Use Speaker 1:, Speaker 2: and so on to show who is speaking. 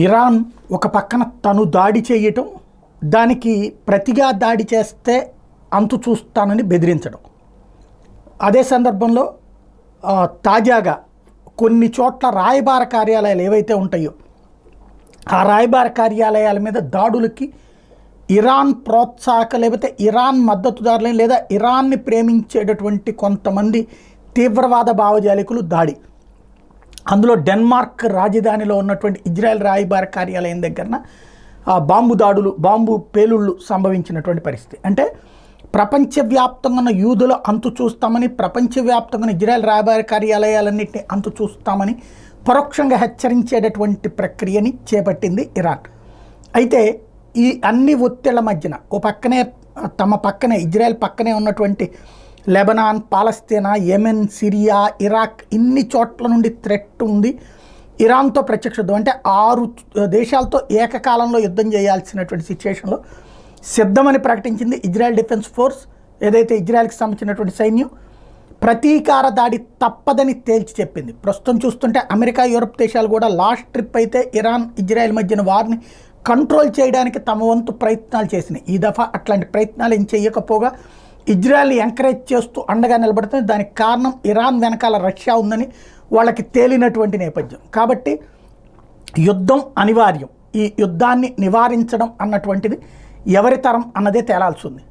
Speaker 1: Iran ఒక పక్కన తను దాడి చేయటం, దానికి ప్రతిగా దాడి చేస్తే అంతు చూస్తానని బెదిరించడం. అదే సందర్భంలో తాజాగా కొన్ని చోట్ల రాయబార కార్యాలయాలు ఏవైతే ఉంటాయో ఆ రాయబార కార్యాలయాల మీద దాడులకి ఇరాన్ ప్రోత్సాహక లేకపోతే ఇరాన్ మద్దతుదారులని లేదా ఇరాన్ని ప్రేమించేటటువంటి కొంతమంది తీవ్రవాద భావజాలికులు దాడి. అందులో డెన్మార్క్ రాజధానిలో ఉన్నటువంటి ఇజ్రాయెల్ రాయబార కార్యాలయం దగ్గరన బాంబు దాడులు, బాంబు పేలుళ్ళు సంభవించినటువంటి పరిస్థితి. అంటే ప్రపంచవ్యాప్తంగా ఉన్న యూదుల అంతు చూస్తామని, ప్రపంచవ్యాప్తంగా ఉన్న ఇజ్రాయెల్ రాయబార కార్యాలయాలన్నింటినీ అంతు చూస్తామని పరోక్షంగా హెచ్చరించేటటువంటి ప్రక్రియని చేపట్టింది ఇరాన్. అయితే ఈ అన్ని ఒత్తిళ్ల మధ్యన ఓ పక్కనే తమ పక్కనే ఇజ్రాయెల్ పక్కనే ఉన్నటువంటి లెబనాన్, పాలస్తీనా, యెమెన్, సిరియా, ఇరాక్ ఇన్ని చోట్ల నుండి థ్రెట్ ఉంది. ఇరాన్తో ప్రత్యక్ష యుద్ధం అంటే 6 దేశాలతో ఏకకాలంలో యుద్ధం చేయాల్సినటువంటి సిచ్యువేషన్లో సిద్ధమని ప్రకటించింది ఇజ్రాయెల్ డిఫెన్స్ ఫోర్స్. ఏదైతే ఇజ్రాయెల్కి సంబంధించినటువంటి సైన్యం ప్రతీకార దాడి తప్పదని తేల్చి చెప్పింది. ప్రస్తుతం చూస్తుంటే అమెరికా, యూరప్ దేశాలు కూడా లాస్ట్ ట్రిప్ అయితే ఇరాన్ ఇజ్రాయెల్ మధ్యన వారిని కంట్రోల్ చేయడానికి తమ వంతు ప్రయత్నాలు చేసినాయి. ఈ దఫా అట్లాంటి ప్రయత్నాలు ఏం చేయకపోగా ఇజ్రాయెల్ని ఎంకరేజ్ చేస్తూ అండగా నిలబడుతుంది. దానికి కారణం ఇరాన్ వెనకాల రష్యా ఉందని వాళ్ళకి తేలినటువంటి నేపథ్యం. కాబట్టి యుద్ధం అనివార్యం. ఈ యుద్ధాన్ని నివారించడం అన్నటువంటిది ఎవరి తరం అన్నదే తేలాల్సి ఉంది.